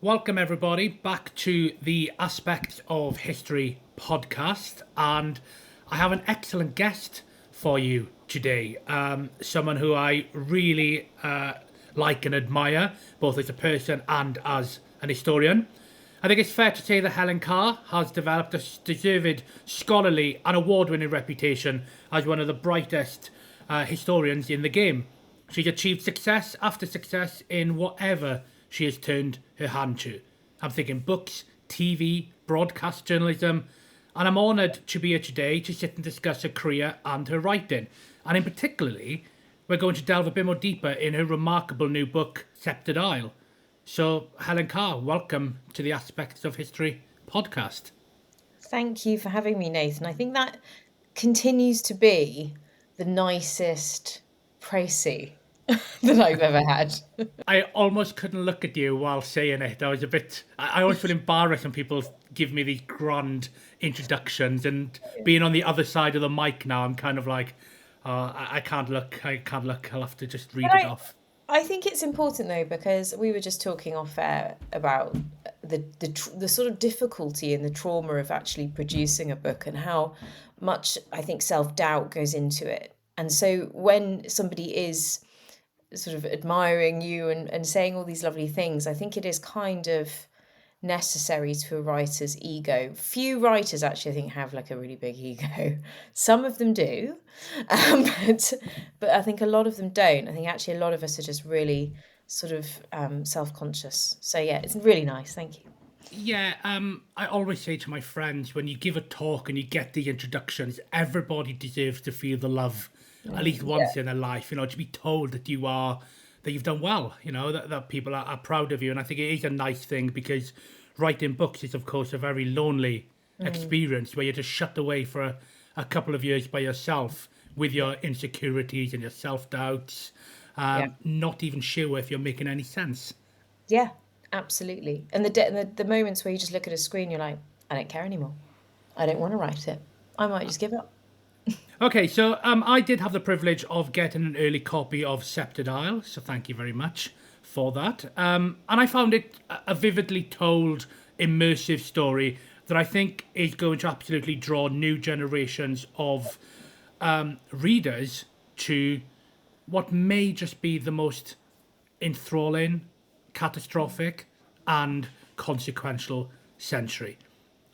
Welcome, everybody, back to the Aspects of History podcast. And I have an excellent guest for you today. Someone who I really like and admire, both as a person and as an historian. I think it's fair to say that Helen Carr has developed a deserved scholarly and award-winning reputation as one of the brightest historians in the game. She's achieved success after success in whatever she has turned her hand to. I'm thinking books, TV, broadcast journalism, and I'm honoured to be here today to sit and discuss her career and her writing. And in particularly, we're going to delve a bit more deeper in her remarkable new book, Sceptred Isle. So, Helen Carr, welcome to the Aspects of History podcast. Thank you for having me, Nathan. I think that continues to be the nicest précis that I've ever had. I almost couldn't look at you while saying it. I always feel embarrassed when people give me these grand introductions, and being on the other side of the mic now, I'm kind of like, I can't look. I'll have to just read But it I, off. I think it's important though because we were just talking off air about the sort of difficulty and the trauma of actually producing a book and how much I think self-doubt goes into it. And so when somebody is sort of admiring you and saying all these lovely things, I think it is kind of necessary to a writer's ego. Few writers actually, I think, have like a really big ego. Some of them do, but I think a lot of them don't. I think actually a lot of us are just really sort of self-conscious. So yeah, it's really nice. Thank you. Yeah, I always say to my friends, when you give a talk and you get the introductions, everybody deserves to feel the love at least Yeah. once in their life, to be told that you've done well, that people are proud of you. And I think it is a nice thing because writing books is, of course, a very lonely experience where you're just shut away for a couple of years by yourself with your insecurities and your self-doubts, Yeah. not even sure if you're making any sense. Yeah, absolutely. And the moments where you just look at a screen, you're like, I don't care anymore. I don't want to write it. I might just give up. Okay, so I did have the privilege of getting an early copy of Sceptred Isle, so thank you very much for that. And I found it a vividly told, immersive story that I think is going to absolutely draw new generations of readers to what may just be the most enthralling, catastrophic, and consequential century.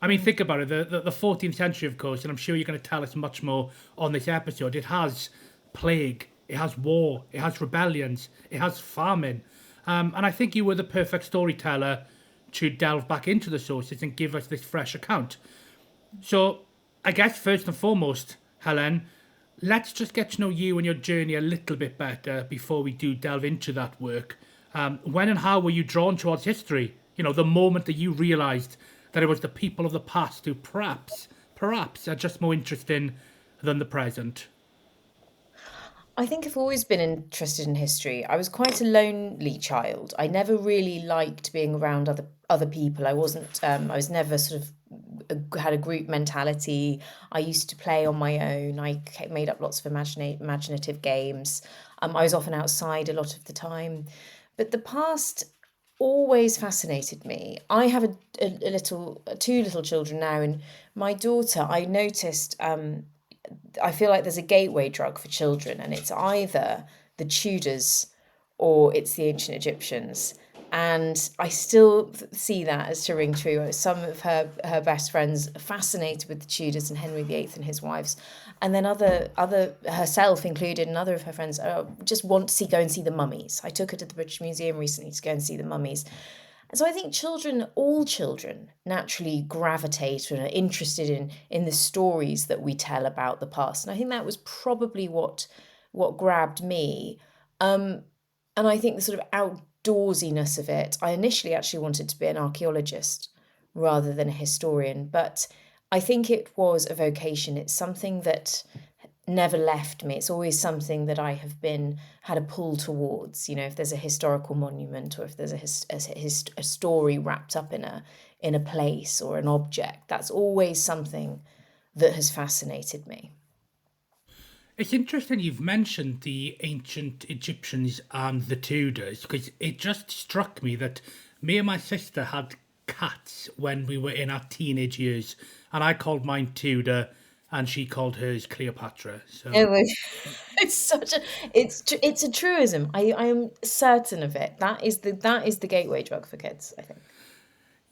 I mean, think about it. The 14th century, of course, and I'm sure you're going to tell us much more on this episode. It has plague, it has war, it has rebellions, it has famine. And I think you were the perfect storyteller to delve back into the sources and give us this fresh account. So, I guess first and foremost, Helen, let's just get to know you and your journey a little bit better before we do delve into that work. When and how were you drawn towards history? The moment that you realised that it was the people of the past who perhaps are just more interesting than the present. I think I've always been interested in history. I was quite a lonely child. I never really liked being around other people. I wasn't. I was never sort of had a group mentality. I used to play on my own. Made up lots of imaginative games. I was often outside a lot of the time, but the past always fascinated me. I have two little children now, and my daughter. I noticed. I feel like there's a gateway drug for children, and it's either the Tudors or it's the ancient Egyptians. And I still see that as to ring true. Some of her best friends are fascinated with the Tudors and Henry VIII and his wives, and then other herself included, and other of her friends just want to go and see the mummies. I took her to the British Museum recently to go and see the mummies, and so I think all children naturally gravitate and are interested in the stories that we tell about the past. And I think that was probably what grabbed me. And I think the sort of outdoorsiness of it. I initially actually wanted to be an archaeologist rather than a historian, but I think it was a vocation. It's something that never left me. It's always something that I have been had a pull towards. If there's a historical monument or if there's a story wrapped up in a place or an object, that's always something that has fascinated me. It's interesting you've mentioned the ancient Egyptians and the Tudors because it just struck me that me and my sister had cats when we were in our teenage years, and I called mine Tudor, and she called hers Cleopatra. So It was, it's such a it's a truism. I am certain of it. That is the gateway drug for kids, I think.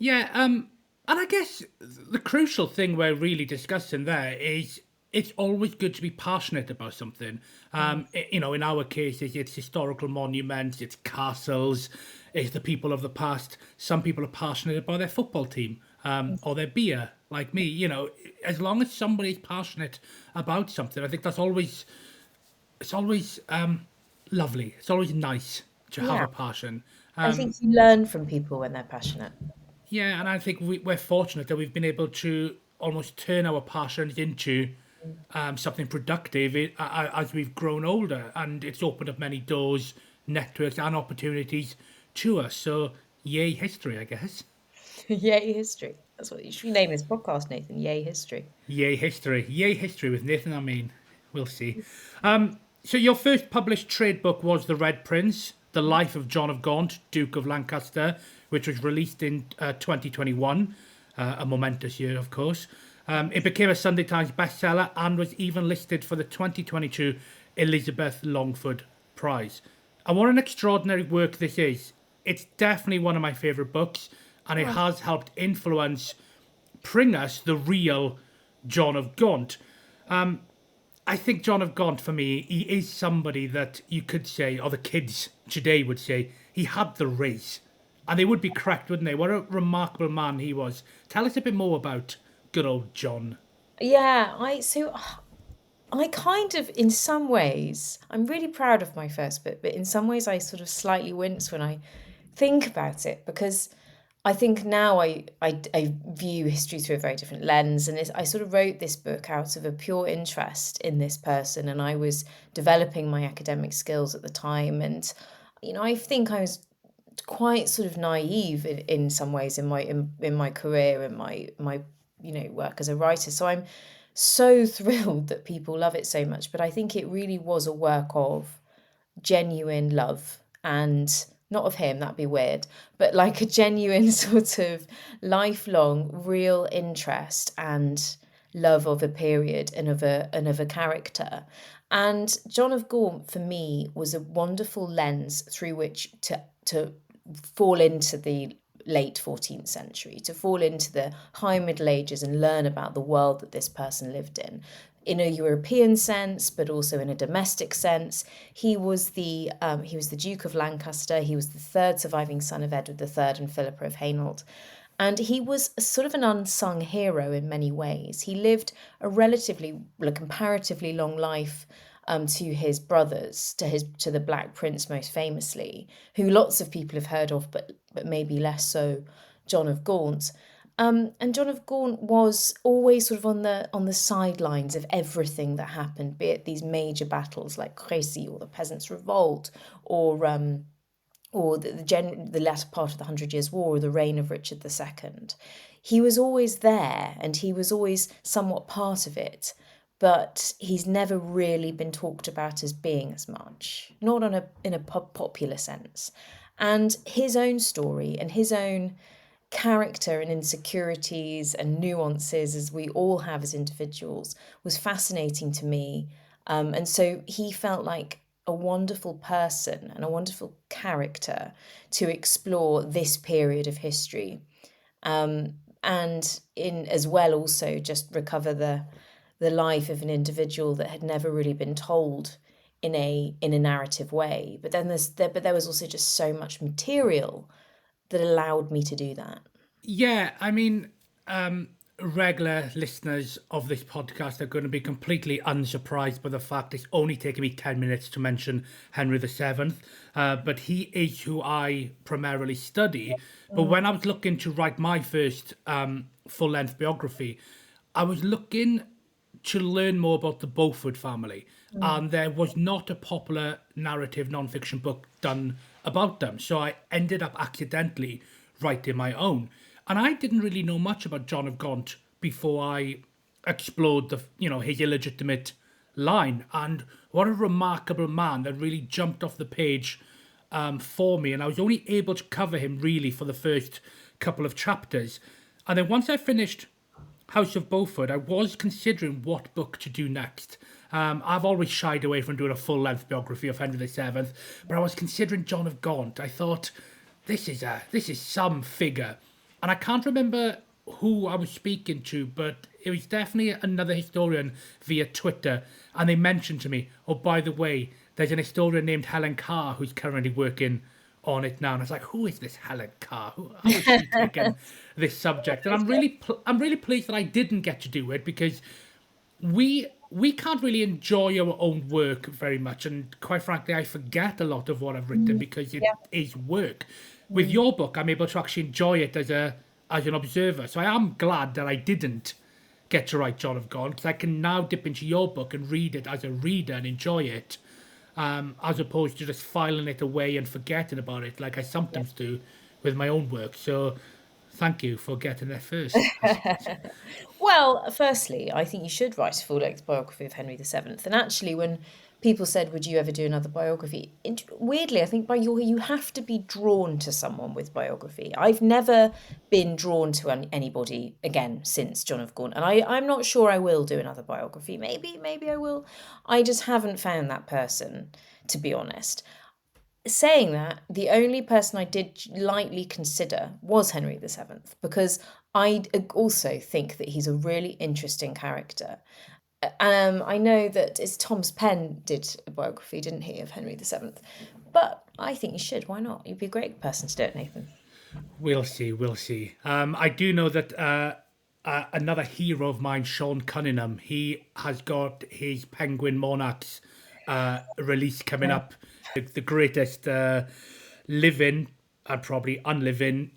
yeah, and I guess the crucial thing we're really discussing there is it's always good to be passionate about something. In our case, it's historical monuments, it's castles, it's the people of the past. Some people are passionate about their football team or their beer, like me. As long as somebody's passionate about something, I think it's always lovely. It's always nice to have Yeah, a passion. I think you learn from people when they're passionate. Yeah, and I think we're fortunate that we've been able to almost turn our passions into something productive as we've grown older, and it's opened up many doors, networks, and opportunities to us. So, yay, history, I guess. Yay history. That's what you should name this podcast, Nathan. Yay history. Yay, history. Yay, history with Nathen Amin. We'll see. So, your first published trade book was The Red Prince, The Life of John of Gaunt, Duke of Lancaster, which was released in 2021, a momentous year, of course. It became a Sunday Times bestseller and was even listed for the 2022 Elizabeth Longford Prize. And what an extraordinary work this is. It's definitely one of my favourite books, and it has helped influence, bring us the real John of Gaunt. I think John of Gaunt, for me, he is somebody that you could say, or the kids today would say, he had the race. And they would be correct, wouldn't they? What a remarkable man he was. Tell us a bit more about good old John. Yeah, I kind of, in some ways, I'm really proud of my first book, but in some ways I sort of slightly wince when I think about it because I think now I view history through a very different lens. And I sort of wrote this book out of a pure interest in this person. And I was developing my academic skills at the time. And, I think I was quite sort of naive in some ways in my career and my work as a writer. So I'm so thrilled that people love it so much. But I think it really was a work of genuine love and not of him, that'd be weird, but like a genuine sort of lifelong real interest and love of a period and of a character. And John of Gaunt for me was a wonderful lens through which to fall into the late 14th century, to fall into the high Middle Ages and learn about the world that this person lived in a European sense, but also in a domestic sense. He was the Duke of Lancaster. He was the third surviving son of Edward III and Philippa of Hainault. And he was a sort of an unsung hero in many ways. He lived a comparatively long life to his brothers, to the Black Prince most famously, who lots of people have heard of, but maybe less so, John of Gaunt. And John of Gaunt was always sort of on the sidelines of everything that happened, be it these major battles like Crécy or the Peasants' Revolt, or the latter part of the Hundred Years' War, or the reign of Richard II. He was always there, and he was always somewhat part of it, but he's never really been talked about as being as much, not in a popular sense. And his own story and his own character and insecurities and nuances, as we all have as individuals, was fascinating to me. And so he felt like a wonderful person and a wonderful character to explore this period of history. And in as well also just recover the life of an individual that had never really been told in a narrative way. But there was also just so much material that allowed me to do that. Yeah, I mean, regular listeners of this podcast are going to be completely unsurprised by the fact it's only taken me 10 minutes to mention Henry VII, but he is who I primarily study. But when I was looking to write my first full-length biography, I was looking to learn more about the Beaufort family, and there was not a popular narrative non-fiction book done about them. So I ended up accidentally writing my own. And I didn't really know much about John of Gaunt before I explored his illegitimate line. And what a remarkable man that really jumped off the page for me, and I was only able to cover him really for the first couple of chapters. And then once I finished House of Beaufort, I was considering what book to do next. I've always shied away from doing a full-length biography of Henry VII, but I was considering John of Gaunt. I thought, this is some figure, and I can't remember who I was speaking to, but it was definitely another historian via Twitter, and they mentioned to me, oh, by the way, there's an historian named Helen Carr who's currently working on it now, and I was like, who is this Helen Carr? How is she taking this subject? And I'm really pleased that I didn't get to do it, because we can't really enjoy our own work very much, and quite frankly, I forget a lot of what I've written because it is work. With your book, I'm able to actually enjoy it as an observer. So I am glad that I didn't get to write John of Gaunt, because I can now dip into your book and read it as a reader and enjoy it, as opposed to just filing it away and forgetting about it like I sometimes do with my own work. So thank you for getting there first. Well, firstly, I think you should write a full-length biography of Henry VII. And actually, when people said, "Would you ever do another biography?" Weirdly, I think you have to be drawn to someone with biography. I've never been drawn to anybody again since John of Gaunt, and I'm not sure I will do another biography. Maybe I will. I just haven't found that person, to be honest. Saying that, the only person I did lightly consider was Henry VII, because I also think that he's a really interesting character. I know that Thomas Penn did a biography, didn't he, of Henry VII? But I think you should. Why not? You'd be a great person to do it, Nathen. We'll see. I do know that another hero of mine, Sean Cunningham, he has got his Penguin Monarchs release coming up. The greatest living and probably unliving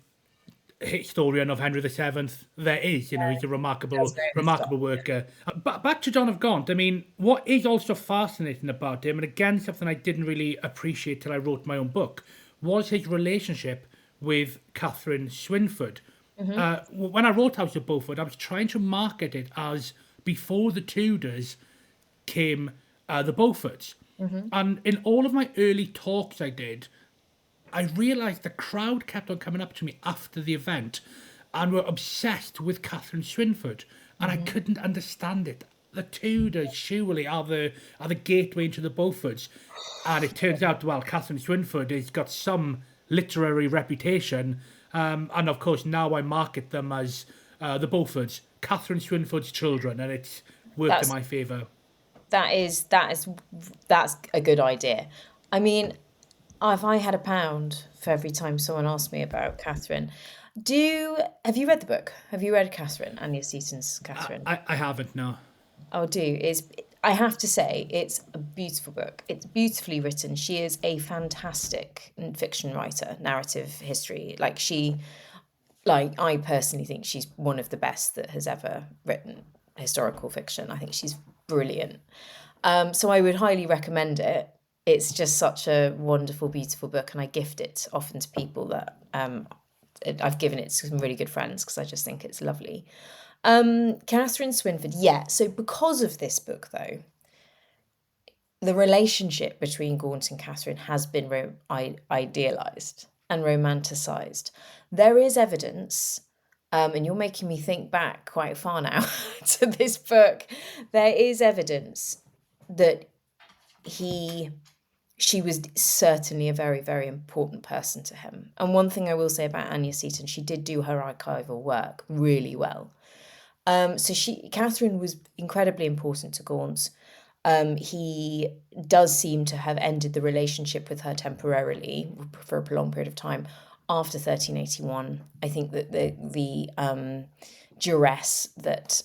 historian of Henry VII there is. He's a remarkable worker. But back to John of Gaunt. I mean, what is also fascinating about him, and again something I didn't really appreciate till I wrote my own book, was his relationship with Katherine Swynford. When I wrote House of Beaufort, I was trying to market it as before the Tudors came the Beauforts. And in all of my early talks I did, I realised the crowd kept on coming up to me after the event and were obsessed with Katherine Swynford, and I couldn't understand it. The Tudors surely are the gateway into the Beauforts, and it turns out, well, Katherine Swynford has got some literary reputation, and of course now I market them as the Beauforts, Katherine Swynford's children, and it's worked in my favour. That's a good idea. I mean, if I had £1 for every time someone asked me about Catherine, have you read the book? Have you read Catherine, Anya Seaton's Catherine? I haven't, no. Oh, I have to say, it's a beautiful book. It's beautifully written. She is a fantastic fiction writer, narrative history. I personally think she's one of the best that has ever written historical fiction. I think she's brilliant. So I would highly recommend it. It's just such a wonderful, beautiful book, and I gift it often to people that I've given it to some really good friends because I just think it's lovely. Katherine Swynford, yeah. So because of this book, though, the relationship between Gaunt and Katherine has been idealised and romanticised. There is evidence, and you're making me think back quite far now to this book. There is evidence that she was certainly a very, very important person to him. And one thing I will say about Anya Seaton, she did do her archival work really well. Katherine was incredibly important to Gaunt. He does seem to have ended the relationship with her temporarily for a prolonged period of time after 1381. I think that the duress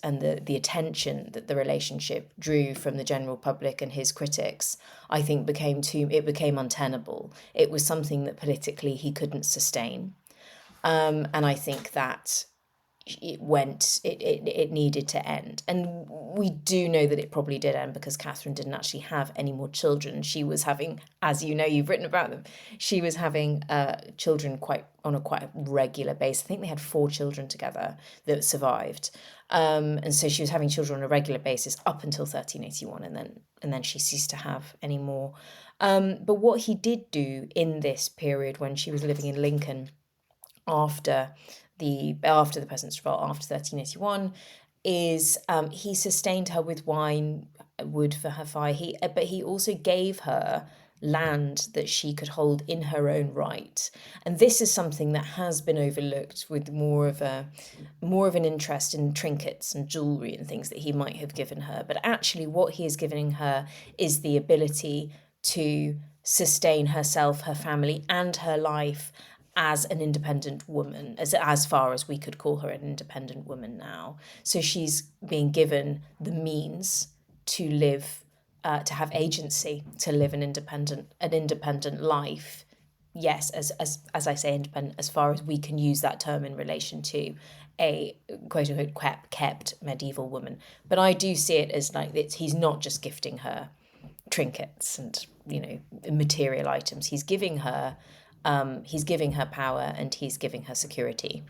and the attention that the relationship drew from the general public and his critics, I think it became untenable. It was something that politically he couldn't sustain. And I think that it needed to end. And we do know that it probably did end because Catherine didn't actually have any more children. She was having, as you know, you've written about them, she was having children on a quite regular basis. I think they had 4 children together that survived. And so she was having children on a regular basis up until 1381, and then she ceased to have any more. But what he did do in this period when she was living in Lincoln after the Peasants' Revolt, after 1381, is he sustained her with wine, wood for her fire. But he also gave her land that she could hold in her own right. And this is something that has been overlooked, with more of an interest in trinkets and jewelry and things that he might have given her. But actually what he is giving her is the ability to sustain herself, her family, and her life as an independent woman, as far as we could call her an independent woman now. So she's being given the means to live, to have agency, to live an independent life. Yes, as I say, independent as far as we can use that term in relation to a quote unquote kept medieval woman. But I do see it as like he's not just gifting her trinkets and material items. He's giving her power, and he's giving her security.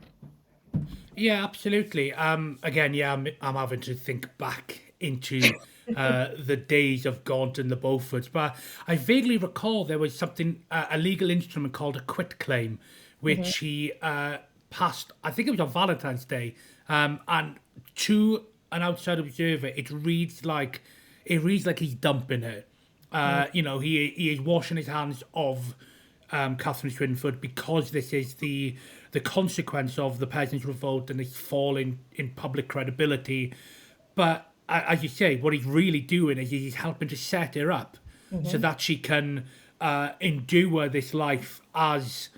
Yeah, absolutely. Again, yeah, I'm having to think back into the days of Gaunt and the Beauforts, but I vaguely recall there was something, a legal instrument called a quitclaim, which he passed. I think it was on Valentine's Day, and to an outside observer, it reads like he's dumping her. He is washing his hands of Katherine Swynford, because this is the consequence of the Peasants' Revolt and its fall in public credibility. But as you say, what he's really doing is he's helping to set her up so that she can endure this life as,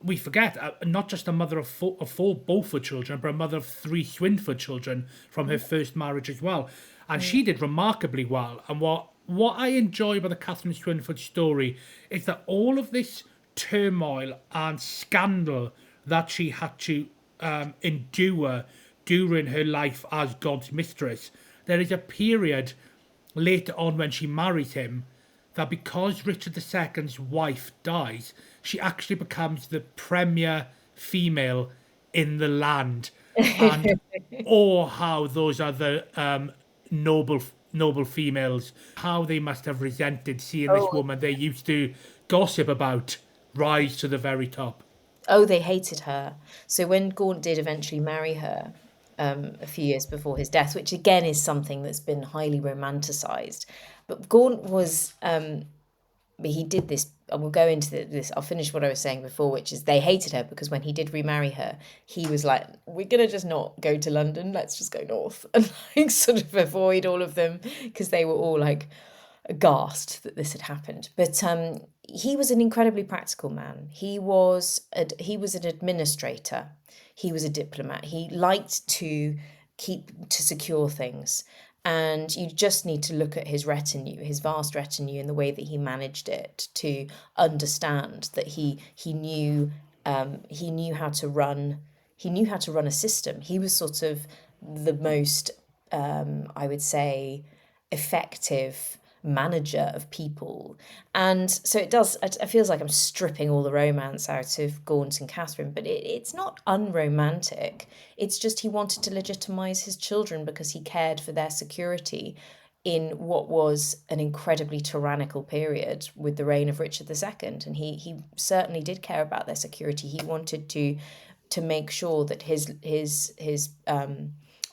we forget, not just a mother of four Beaufort children, but a mother of three Swynford children from her first marriage as well. And she did remarkably well. And what I enjoy about the Katherine Swynford story is that all of this turmoil and scandal that she had to endure during her life as God's mistress, there is a period later on when she marries him that, because Richard II's wife dies, she actually becomes the premier female in the land. And how those other noble females, how they must have resented seeing this Oh, woman they used to gossip about rise to the very top. oh, they hated her. So when Gaunt did eventually marry her, a few years before his death, which again is something that's been highly romanticized, but Gaunt was, but he did this. I will go into this. I'll finish what I was saying before, which is they hated her because when he did remarry her, he was like, "We're gonna just not go to London. Let's just go north and like sort of avoid all of them," because they were all like aghast that this had happened. But he was an incredibly practical man. He was an administrator. He was a diplomat. He liked to secure things. And you just need to look at his retinue, his vast retinue, and the way that he managed it to understand that he knew how to run a system. He was sort of the most, I would say, effective manager of people. And so it feels like I'm stripping all the romance out of Gaunt and Catherine, but it's not unromantic. It's just he wanted to legitimize his children because he cared for their security in what was an incredibly tyrannical period with the reign of Richard II. And he certainly did care about their security. He wanted to make sure that his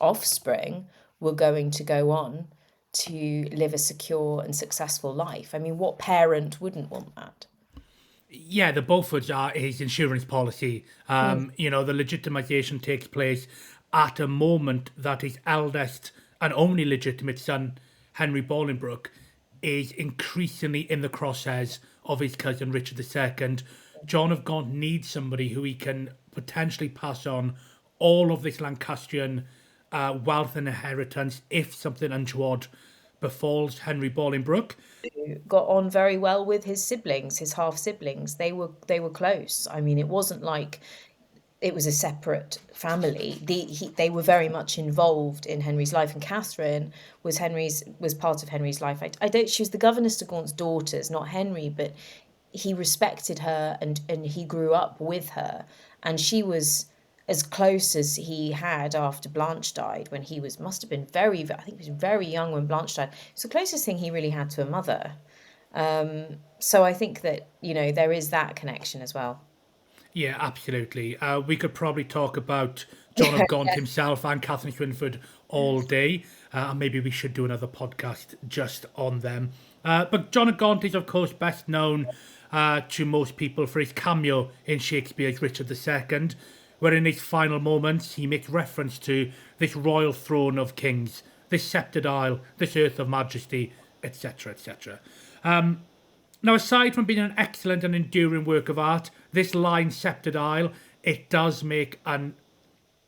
offspring were going to go on to live a secure and successful life. I mean, what parent wouldn't want that? Yeah, the Beauforts are his insurance policy. The legitimization takes place at a moment that his eldest and only legitimate son, Henry Bolingbroke, is increasingly in the crosshairs of his cousin Richard II. John of Gaunt needs somebody who he can potentially pass on all of this Lancastrian wealth and inheritance if something untoward befalls Henry Bolingbroke. Got on very well with his siblings, his half siblings. They were close. I mean, it wasn't like it was a separate family. They were very much involved in Henry's life, and Catherine was part of Henry's life. I don't. She was the governess to Gaunt's daughters, not Henry, but he respected her, and he grew up with her, and she was as close as he had after Blanche died, when he must have been I think he was very young when Blanche died. It's the closest thing he really had to a mother. So I think that, there is that connection as well. Yeah, absolutely. We could probably talk about John of Gaunt himself and Katherine Swynford all day, and maybe we should do another podcast just on them. But John of Gaunt is, of course, best known to most people for his cameo in Shakespeare's Richard II, where in his final moments he makes reference to this royal throne of kings, this sceptred isle, this earth of majesty, etc., etc. Now, aside from being an excellent and enduring work of art, this line, Sceptred Isle, it does make an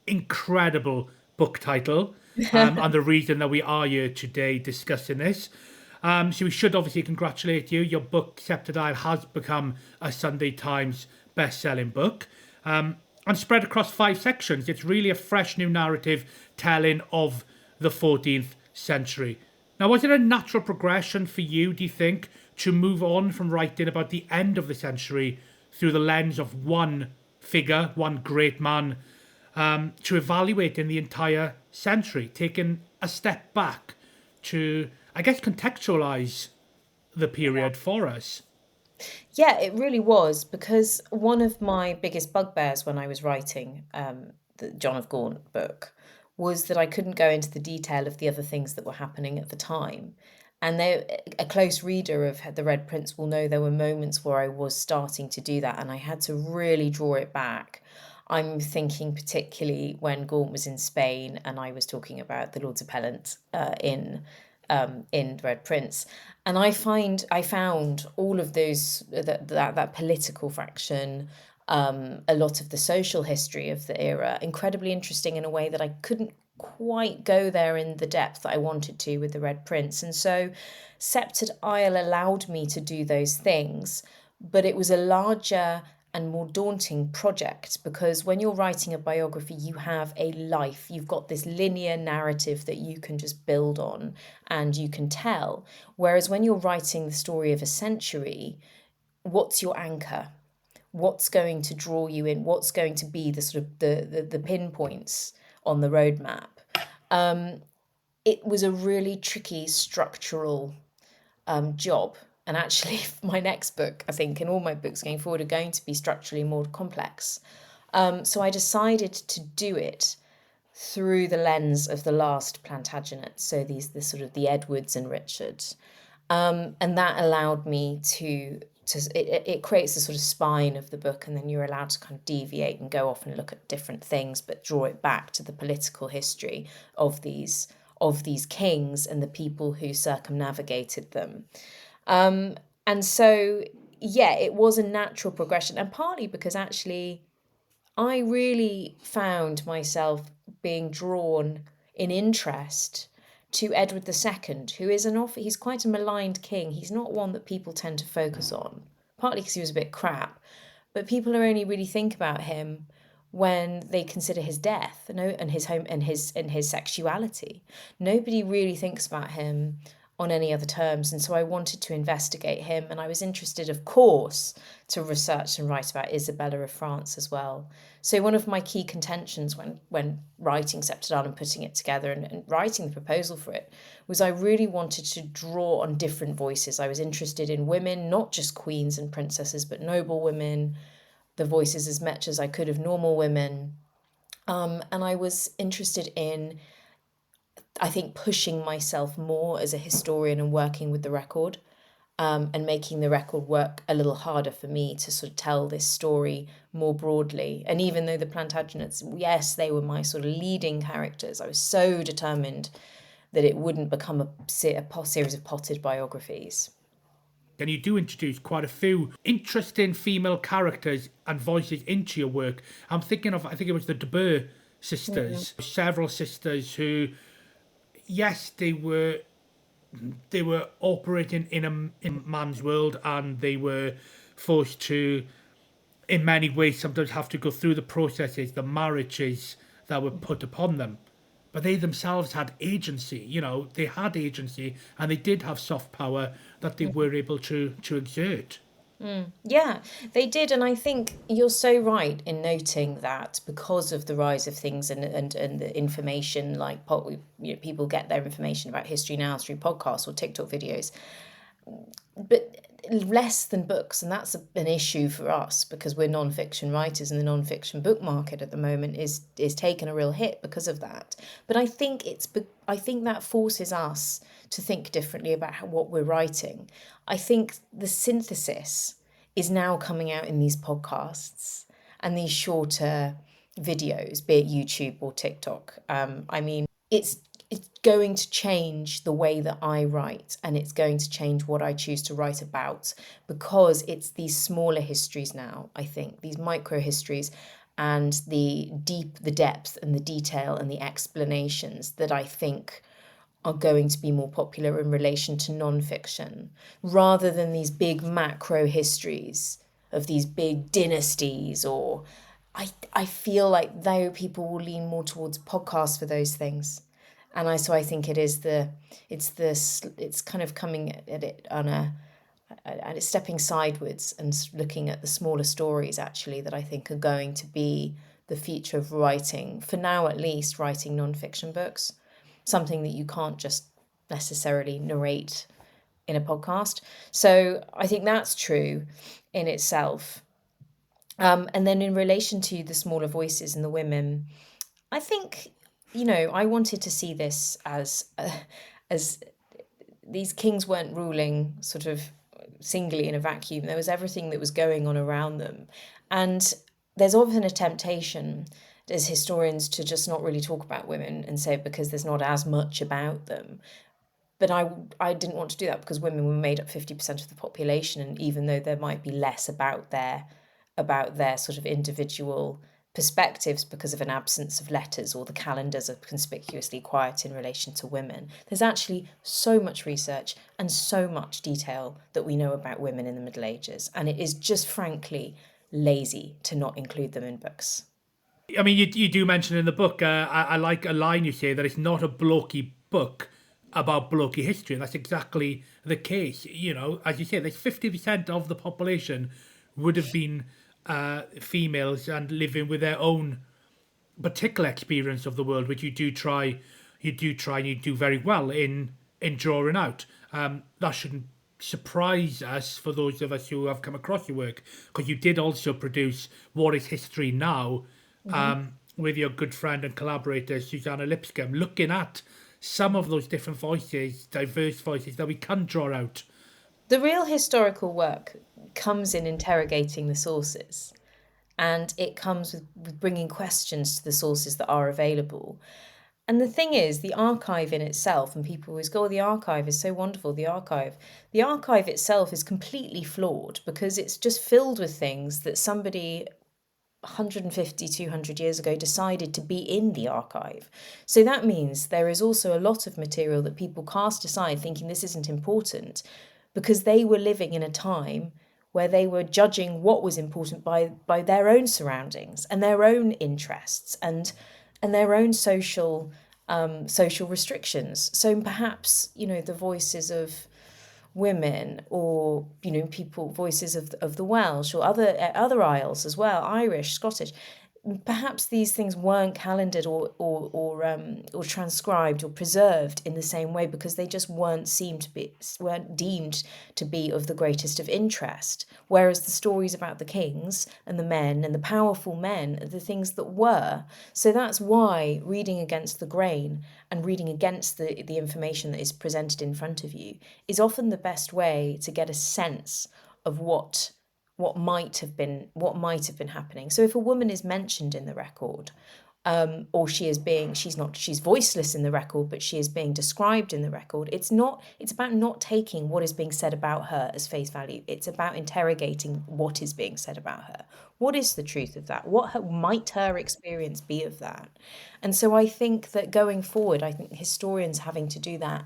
incredible book title, and the reason that we are here today discussing this. So we should obviously congratulate you. Your book, Sceptred Isle, has become a Sunday Times best-selling book. And spread across 5 sections. It's really a fresh new narrative telling of the 14th century. Now, was it a natural progression for you, do you think, to move on from writing about the end of the century through the lens of one figure, one great man, to evaluating the entire century, taking a step back to, I guess, contextualise the period for us? Yeah, it really was, because one of my biggest bugbears when I was writing the John of Gaunt book was that I couldn't go into the detail of the other things that were happening at the time. And a close reader of The Red Prince will know there were moments where I was starting to do that, and I had to really draw it back. I'm thinking particularly when Gaunt was in Spain and I was talking about the Lords of Pellant in Red Prince, and I found all of those that political fraction, a lot of the social history of the era incredibly interesting in a way that I couldn't quite go there in the depth that I wanted to with the Red Prince. And so Sceptred Isle allowed me to do those things, but it was a larger and more daunting project, because when you're writing a biography, you have a life, you've got this linear narrative that you can just build on and you can tell. Whereas when you're writing the story of a century, what's your anchor? What's going to draw you in? What's going to be the sort of the pinpoints on the roadmap? It was a really tricky structural job. And actually, my next book, I think, and all my books going forward are going to be structurally more complex. So I decided to do it through the lens of the last Plantagenets. So the sort of the Edwards and Richards. And that allowed me to it creates the sort of spine of the book, and then you're allowed to kind of deviate and go off and look at different things, but draw it back to the political history of these kings and the people who circumnavigated them. And so, yeah, it was a natural progression, and partly because actually I really found myself being drawn in interest to Edward II, who is he's quite a maligned king. He's not one that people tend to focus on, partly because he was a bit crap, but people are only really think about him when they consider his death, and his home and his sexuality. Nobody really thinks about him on any other terms, and so I wanted to investigate him, and I was interested, of course, to research and write about Isabella of France as well. So one of my key contentions when writing Sceptred Isle and putting it together and writing the proposal for it was I really wanted to draw on different voices. I was interested in women, not just queens and princesses, but noble women, the voices as much as I could of normal women. And I was interested in, I think, pushing myself more as a historian and working with the record, and making the record work a little harder for me to sort of tell this story more broadly. And even though the Plantagenets, yes, they were my sort of leading characters, I was so determined that it wouldn't become a series of potted biographies. And you do introduce quite a few interesting female characters and voices into your work. I'm thinking of, I think it was the De Boer sisters, several sisters who, yes, they were operating in a man's world, and they were forced to, in many ways, sometimes have to go through the processes, the marriages that were put upon them. But they themselves had agency, they had agency, and they did have soft power that they were able to exert. Yeah, they did, and I think you're so right in noting that because of the rise of things and the information, like people get their information about history now through podcasts or TikTok videos, but less than books, and that's an issue for us because we're non-fiction writers, and the non-fiction book market at the moment is taking a real hit because of that. But I think that forces us to think differently about what we're writing. I think the synthesis is now coming out in these podcasts and these shorter videos, be it YouTube or TikTok. I mean, it's going to change the way that I write, and it's going to change what I choose to write about, because it's these smaller histories now, I think, these micro histories, and the depth and the detail and the explanations that I think are going to be more popular in relation to non-fiction, rather than these big macro histories of these big dynasties. Or I feel like though people will lean more towards podcasts for those things. And I think it's kind of coming at it on and it's stepping sideways and looking at the smaller stories actually that I think are going to be the future of writing, for now at least, writing non-fiction books, something that you can't just necessarily narrate in a podcast. So I think that's true in itself. And then in relation to the smaller voices and the women, I think, I wanted to see this as these kings weren't ruling sort of singly in a vacuum. There was everything that was going on around them. And there's often a temptation as historians to just not really talk about women and say because there's not as much about them. But I didn't want to do that because women were made up 50% of the population, and even though there might be less about their sort of individual perspectives because of an absence of letters, or the calendars are conspicuously quiet in relation to women, there's actually so much research and so much detail that we know about women in the Middle Ages, and it is just frankly lazy to not include them in books. I mean, you do mention in the book, I like a line you say that it's not a blokey book about blokey history. That's exactly the case. You know, as you say, there's 50% of the population would have been females and living with their own particular experience of the world, which and you do very well in drawing out. That shouldn't surprise us for those of us who have come across your work, because you did also produce What is History Now, with your good friend and collaborator Susanna Lipscomb, looking at some of those different voices, diverse voices that we can draw out. The real historical work comes in interrogating the sources, and it comes with bringing questions to the sources that are available. And the thing is, the archive in itself, and people always go, oh, the archive is so wonderful, the archive itself is completely flawed because it's just filled with things that somebody 150, 200 years ago decided to be in the archive. So that means there is also a lot of material that people cast aside thinking this isn't important, because they were living in a time where they were judging what was important by their own surroundings and their own interests and their own social restrictions. So perhaps, the voices of women, or people, voices of the Welsh, or other isles as well, Irish, Scottish, perhaps these things weren't calendared or transcribed or preserved in the same way because they just weren't deemed to be of the greatest of interest. Whereas the stories about the kings and the men and the powerful men are the things that were. So that's why reading against the grain and reading against the information that is presented in front of you is often the best way to get a sense of what might have been happening. So if a woman is mentioned in the record, or she's voiceless in the record, but she is being described in the record, it's about not taking what is being said about her as face value. It's about interrogating what is being said about her. What is the truth of that? Might her experience be of that? And so I think that going forward, I think historians having to do that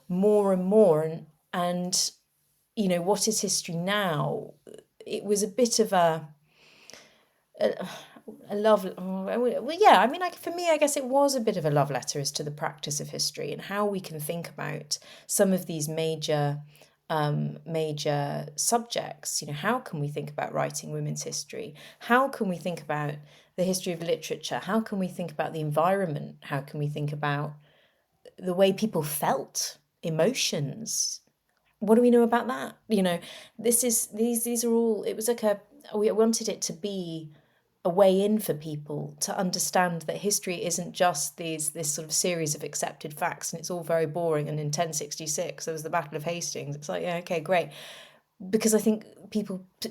more and more, and what is history now? It was a bit of a love. Well, yeah. I mean, for me, I guess it was a bit of a love letter as to the practice of history and how we can think about some of these major major subjects. How can we think about writing women's history? How can we think about the history of literature? How can we think about the environment? How can we think about the way people felt, emotions? What do we know about that? These are all, it was like we wanted it to be a way in for people to understand that history isn't just this sort of series of accepted facts, and it's all very boring. And in 1066 there was the Battle of Hastings. It's like, yeah, okay, great. Because I think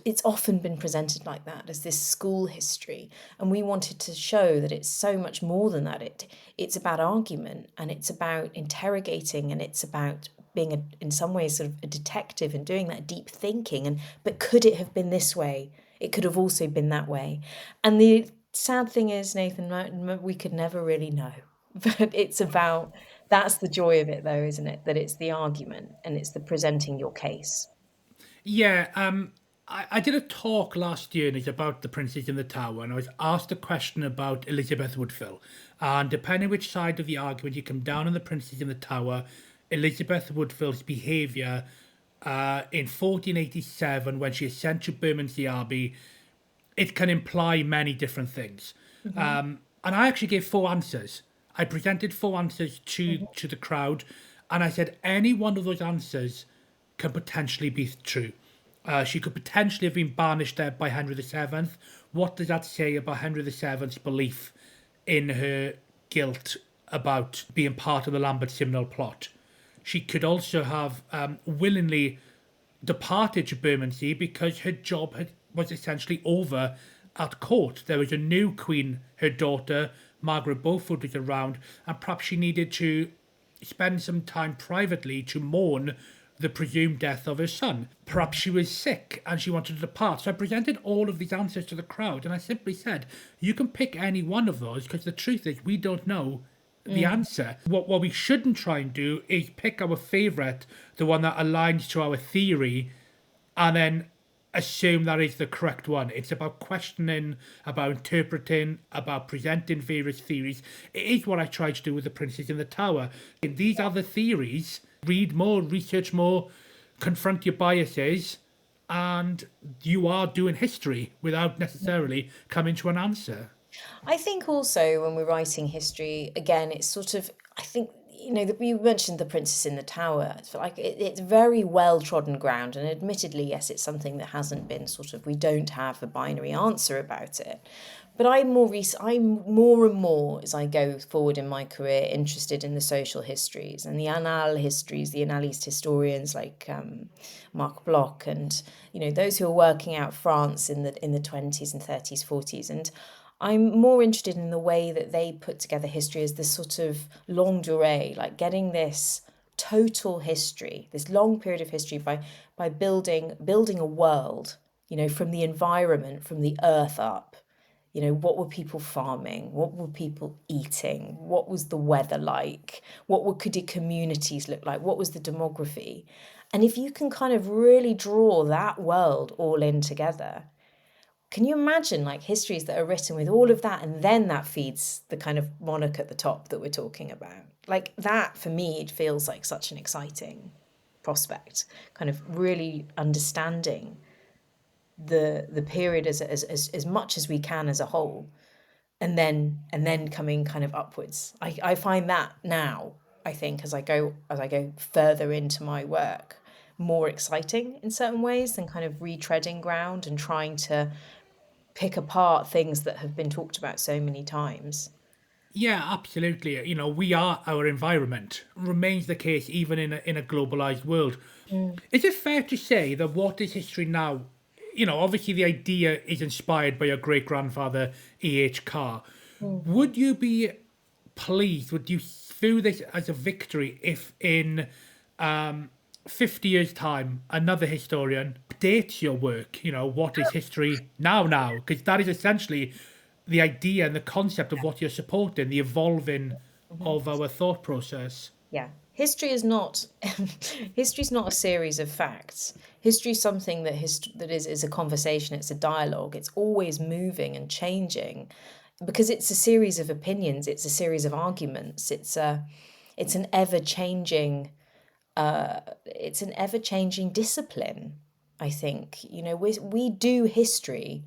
it's often been presented like that, as this school history, and we wanted to show that it's so much more than that. It's about argument, and it's about interrogating, and it's about being in some ways sort of a detective and doing that deep thinking. But could it have been this way? It could have also been that way. And the sad thing is, Nathan, we could never really know. But that's the joy of it, though, isn't it? That it's the argument and it's the presenting your case. Yeah, I did a talk last year, and it's about the Princess in the Tower, and I was asked a question about Elizabeth Woodville. And depending which side of the argument you come down on the Princess in the Tower, Elizabeth Woodville's behaviour in 1487, when she is sent to Bermondsey Abbey, it can imply many different things. And I actually gave four answers. I presented four answers to the crowd, and I said any one of those answers can potentially be true. She could potentially have been banished there by Henry VII. What does that say about Henry VII's belief in her guilt about being part of the Lambert Simnel plot? She could also have willingly departed to Bermondsey because her job was essentially over at court. There was a new queen, her daughter, Margaret Beaufort, was around, and perhaps she needed to spend some time privately to mourn the presumed death of her son. Perhaps she was sick and she wanted to depart. So I presented all of these answers to the crowd, and I simply said, you can pick any one of those, because the truth is we don't know the answer. What we shouldn't try and do is pick our favourite, the one that aligns to our theory, and then assume that is the correct one. It's about questioning, about interpreting, about presenting various theories. It is what I tried to do with The Princess in the Tower. In these other theories, read more, research more, confront your biases, and you are doing history without necessarily coming to an answer. I think also when we're writing history, again, it's sort of, I think, you mentioned The Princess in the Tower. It's like it's very well trodden ground, and admittedly, yes, it's something that hasn't been sort of, we don't have a binary answer about it. But I'm more and more, as I go forward in my career, interested in the social histories and the annal histories, the annalist historians like Marc Bloch, and those who are working out France in the 20s and 30s, 40s, and I'm more interested in the way that they put together history as this sort of longue durée, like getting this total history, this long period of history by building a world, from the environment, from the earth up. What were people farming? What were people eating? What was the weather like? Could the communities look like? What was the demography? And if you can kind of really draw that world all in together, can you imagine like histories that are written with all of that, and then that feeds the kind of monarch at the top that we're talking about? Like that, for me, it feels like such an exciting prospect, kind of really understanding the period as much as we can as a whole, and then coming kind of upwards. I find that now, I think, as I go further into my work, more exciting in certain ways than kind of retreading ground and trying to pick apart things that have been talked about so many times. Yeah, absolutely. We are our environment. Remains the case even in a globalized world. Mm. Is it fair to say that what is history now? Obviously the idea is inspired by your great grandfather E.H. Carr. Mm. Would you be pleased? Would you view this as a victory if in 50 years' time another historian updates your work? What is history now? Because that is essentially the idea and the concept of what you're supporting, the evolving Mhm. of our thought process. Yeah. History is not history's not a series of facts. History is something that is a conversation, it's a dialogue. It's always moving and changing because it's a series of opinions, it's a series of arguments, it's an ever changing it's an ever-changing discipline, I think. We do history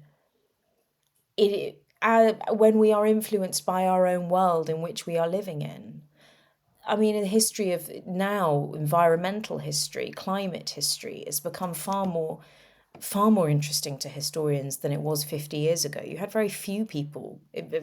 when we are influenced by our own world in which we are living in. I mean, in the history of now, environmental history, climate history has become far more interesting to historians than it was 50 years ago. You had very few people,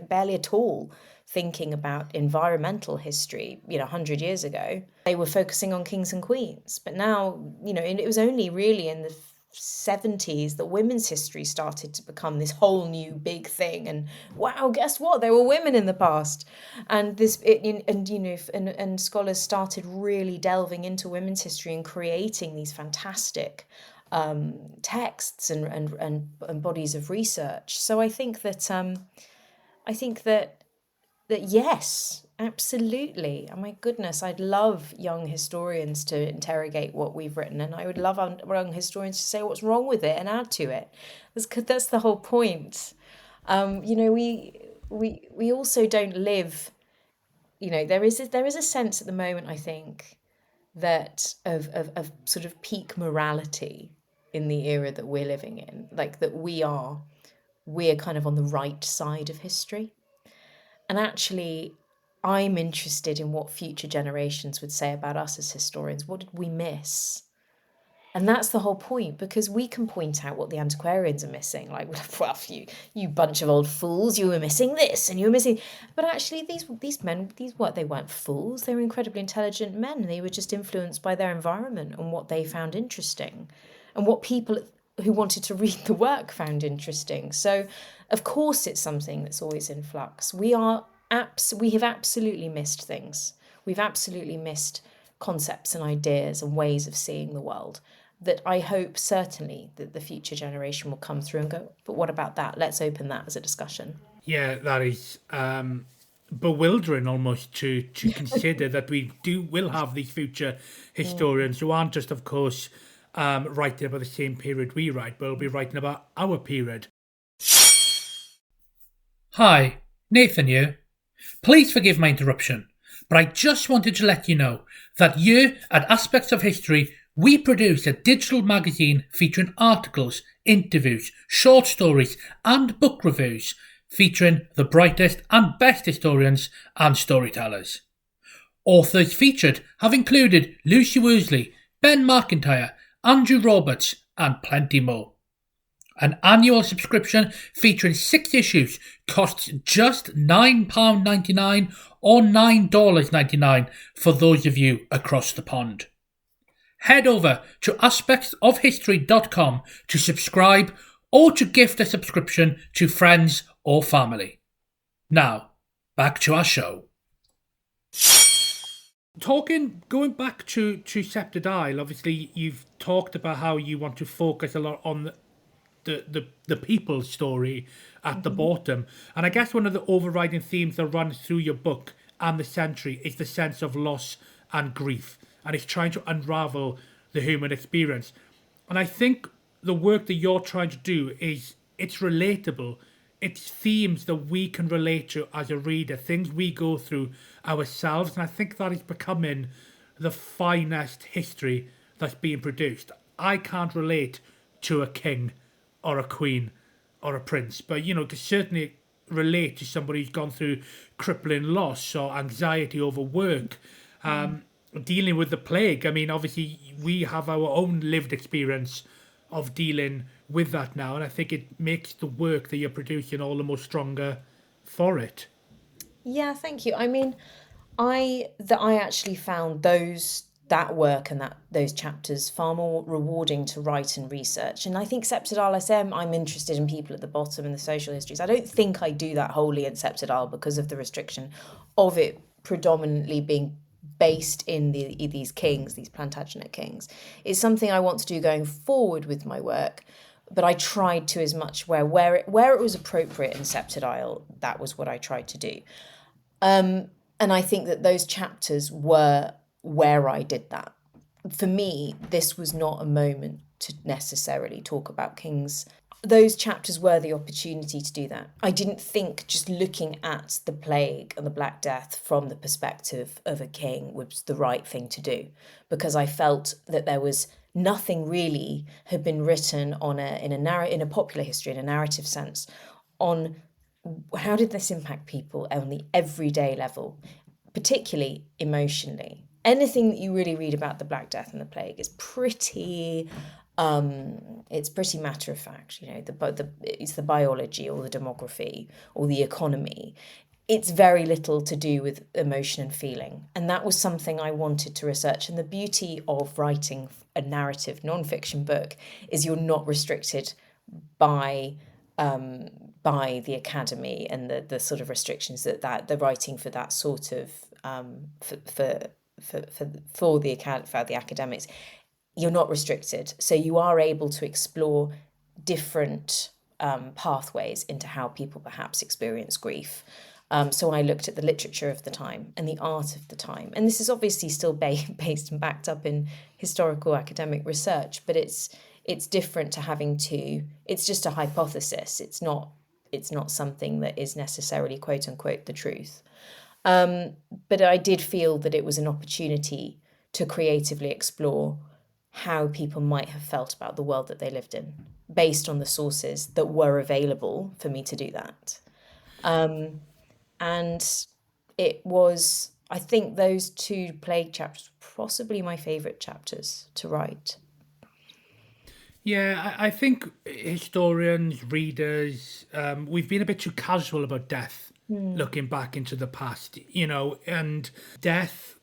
barely at all, thinking about environmental history, 100 years ago. They were focusing on kings and queens. But now, it was only really in the 70s that women's history started to become this whole new big thing. And wow, guess what? There were women in the past. And and scholars started really delving into women's history and creating these fantastic texts and bodies of research. So I think that yes, absolutely. Oh my goodness, I'd love young historians to interrogate what we've written, and I would love young historians to say what's wrong with it and add to it. That's the whole point. We also don't live. There is a sense at the moment, I think, that of sort of peak morality in the era that we're living in, like that we're kind of on the right side of history. And actually, I'm interested in what future generations would say about us as historians. What did we miss? And that's the whole point, because we can point out what the antiquarians are missing. Like, well, you bunch of old fools, you were missing this and you were missing. But actually, these men, they weren't fools. They were incredibly intelligent men. They were just influenced by their environment and what they found interesting, and what people who wanted to read the work found interesting. So, of course, it's something that's always in flux. We have absolutely missed things. We've absolutely missed concepts and ideas and ways of seeing the world that I hope certainly that the future generation will come through and go, but what about that? Let's open that as a discussion. Yeah, that is bewildering almost to consider that will have these future historians who aren't just, of course, writing about the same period we write, but will be writing about our period. Hi, Nathen here. Please forgive my interruption, but I just wanted to let you know that here at Aspects of History, we produce a digital magazine featuring articles, interviews, short stories and book reviews featuring the brightest and best historians and storytellers. Authors featured have included Lucy Worsley, Ben McIntyre, Andrew Roberts and plenty more. An annual subscription featuring 6 issues costs just £9.99 or $9.99 for those of you across the pond. Head over to aspectsofhistory.com to subscribe or to gift a subscription to friends or family. Now, back to our show. Going back to Sceptred Isle, obviously you've talked about how you want to focus a lot on the people's story at the bottom. And I guess one of the overriding themes that runs through your book and the century is the sense of loss and grief. And it's trying to unravel the human experience. And I think the work that you're trying to do it's relatable. It's themes that we can relate to as a reader, things we go through ourselves. And I think that is becoming the finest history that's being produced. I can't relate to a king or a queen or a prince, but can certainly relate to somebody who's gone through crippling loss or anxiety over work, dealing with the plague. I mean, obviously we have our own lived experience of dealing with that now, and I think it makes the work that you're producing all the more stronger for it. Yeah, thank you. I mean, I actually found that work and those chapters far more rewarding to write and research. And I think Sceptred Isle, I'm interested in people at the bottom and the social histories. I don't think I do that wholly in Sceptred Isle because of the restriction of it predominantly being based in these kings, these Plantagenet kings. It's something I want to do going forward with my work, but I tried to as much where it was appropriate in Sceptred Isle, that was what I tried to do. And I think that those chapters were where I did that. For me, this was not a moment to necessarily talk about kings. those chapters were the opportunity to do that. I didn't think just looking at the plague and the Black Death from the perspective of a king was the right thing to do, because I felt that there was nothing really had been written on in a popular history, in a narrative sense, on how did this impact people on the everyday level, particularly emotionally. Anything that you really read about the Black Death and the plague is pretty it's pretty matter of fact. It's the biology or the demography or the economy. It's very little to do with emotion and feeling, and that was something I wanted to research. And the beauty of writing a narrative non-fiction book is you're not restricted by the academy and the sort of restrictions that the writing for that sort of for the academics. You're not restricted, so you are able to explore different pathways into how people perhaps experience grief. So I looked at the literature of the time and the art of the time, and this is obviously still based and backed up in historical academic research, but it's different to having to. It's just a hypothesis. It's not something that is necessarily quote unquote the truth. But I did feel that it was an opportunity to creatively explore how people might have felt about the world that they lived in, based on the sources that were available for me to do that. And it was, I think those two plague chapters were possibly my favourite chapters to write. Yeah, I think historians, readers, we've been a bit too casual about death, looking back into the past, and death,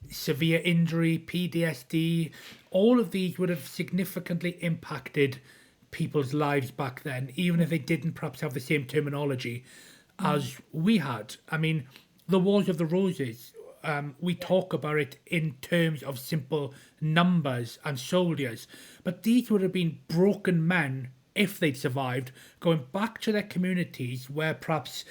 severe injury, PTSD, all of these would have significantly impacted people's lives back then, even if they didn't perhaps have the same terminology as we had. I mean, the Wars of the Roses, we talk about it in terms of simple numbers and soldiers, but these would have been broken men, if they'd survived, going back to their communities where perhaps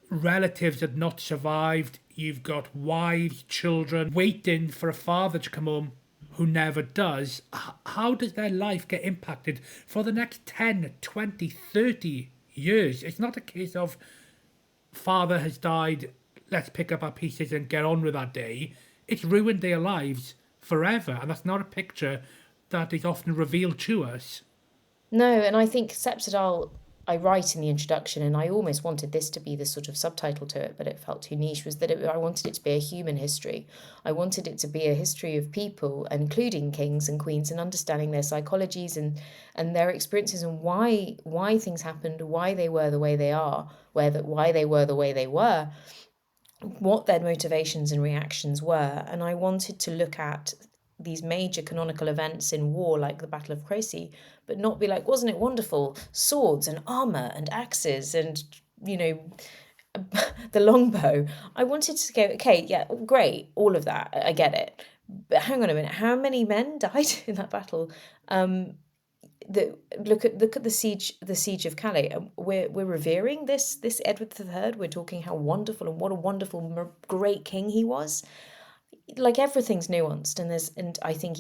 relatives had not survived. You've got wives, children, waiting for a father to come home who never does. How does their life get impacted for the next 10, 20, 30 years? It's not a case of father has died, let's pick up our pieces and get on with that day. It's ruined their lives forever, and that's not a picture that is often revealed to us. No, and I think Sceptred Isle, I write in the introduction, and I almost wanted this to be the sort of subtitle to it, but it felt too niche, was that I wanted it to be a human history. I wanted it to be a history of people, including kings and queens, and understanding their psychologies and their experiences and why things happened, why they were the way they are, why they were the way they were, what their motivations and reactions were. And I wanted to look at these major canonical events in war, like the Battle of Crecy, but not be like, wasn't it wonderful? Swords and armour and axes and, the longbow. I wanted to go, okay, yeah, great, all of that, I get it. But hang on a minute, how many men died in that battle? Look at the siege of Calais. We're revering this Edward III. We're talking how wonderful and what a wonderful, great king he was. Like, everything's nuanced, and I think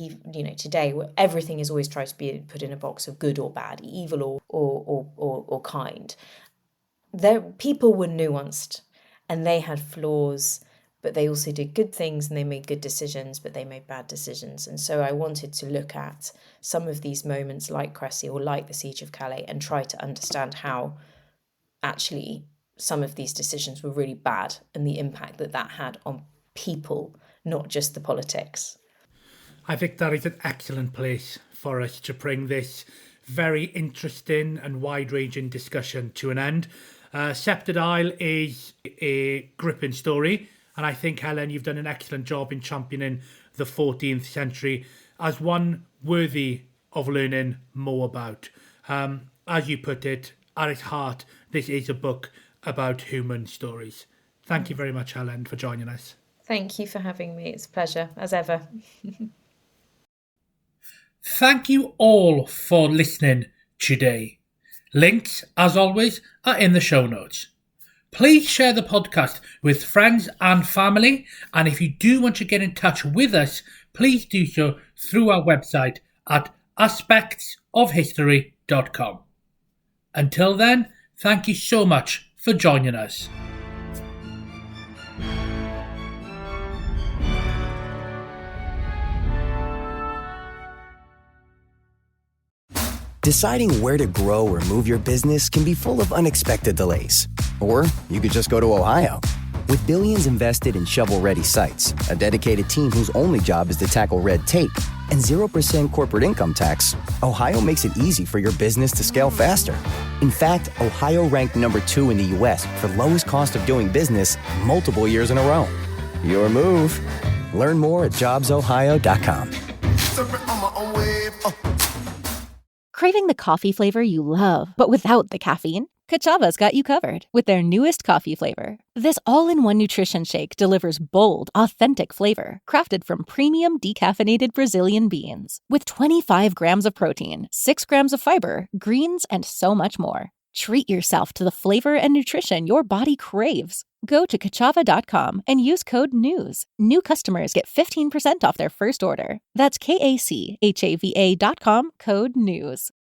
today everything is always tried to be put in a box of good or bad, evil or kind. People were nuanced, and they had flaws, but they also did good things, and they made good decisions, but they made bad decisions. And so I wanted to look at some of these moments, like Crecy or like the Siege of Calais, and try to understand how actually some of these decisions were really bad, and the impact that had on people, not just the politics. I think that is an excellent place for us to bring this very interesting and wide-ranging discussion to an end. Sceptred Isle is a gripping story, and I think, Helen, you've done an excellent job in championing the 14th century as one worthy of learning more about. As you put it, at its heart, this is a book about human stories. Thank you very much, Helen, for joining us. Thank you for having me. It's a pleasure, as ever. Thank you all for listening today. Links, as always, are in the show notes. Please share the podcast with friends and family, and if you do want to get in touch with us, please do so through our website at aspectsofhistory.com. www.sceptredisle.com. Until then, thank you so much for joining us. Deciding where to grow or move your business can be full of unexpected delays. Or you could just go to Ohio. With billions invested in shovel-ready sites, a dedicated team whose only job is to tackle red tape, and 0% corporate income tax, Ohio makes it easy for your business to scale faster. In fact, Ohio ranked number 2 in the U.S. for lowest cost of doing business multiple years in a row. Your move. Learn more at jobsohio.com. Craving the coffee flavor you love, but without the caffeine? Kachava's got you covered with their newest coffee flavor. This all-in-one nutrition shake delivers bold, authentic flavor, crafted from premium decaffeinated Brazilian beans. With 25 grams of protein, 6 grams of fiber, greens, and so much more. Treat yourself to the flavor and nutrition your body craves. Go to kachava.com and use code NEWS. New customers get 15% off their first order. That's KACHAVA.com, code NEWS.